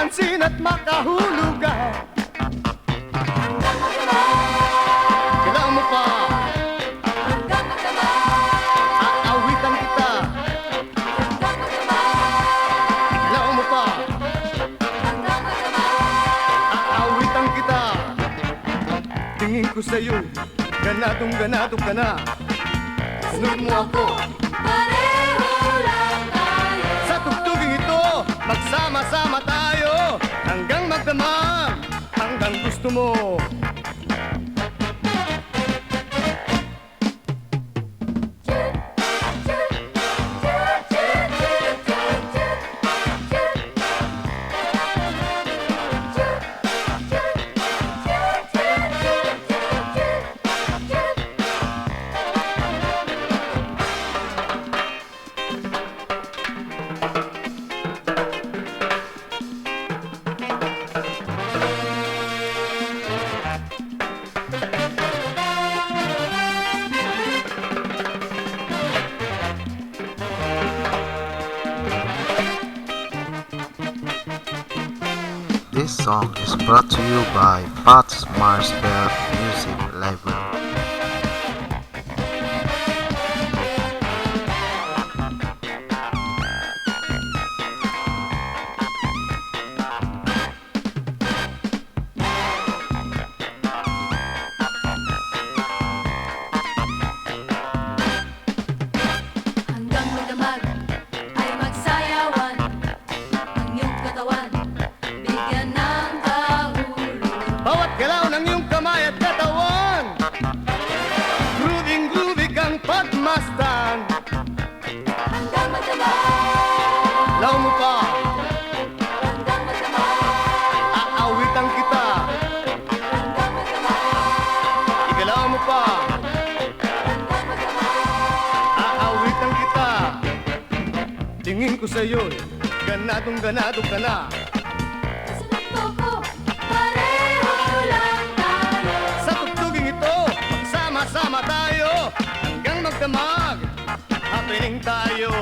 mapansin at makahulugan. Hanggang magdamag, Kailangan mo pa, hanggang magdamag, aawitan kita. hanggang magdamag, Kailangan mo pa, hanggang magdamag. aawitan kita. Tingin ko sa'yo, ganadong-ganado ka na. Sunod mo ako, Pareho lang tayo. sa tugtuging ito, magsama-sama tayo. Hanggang magdamag, hanggang gusto mo. This song is brought to you by Pat's Marsbell Music Library. Hanggang magdamag ay magsayawan, ang iyong katawan bigyan ng kahulugan. Bawat galaw ng iyong kamay at katawan, grooving-groovy kang pagmasdan. Hanggang magdamag, Law mo pa, hanggang magdamag, aawitan kita. hanggang magdamag, Igalaw mo pa, hanggang magdamag. aawitan kita. Tingin ko sa'yo, ganadong-ganado ka na. Sunod mo ko, pareho lang tayo. Sa tugtuging ito, magsama-sama tayo. Hanggang magdamag, happening tayo.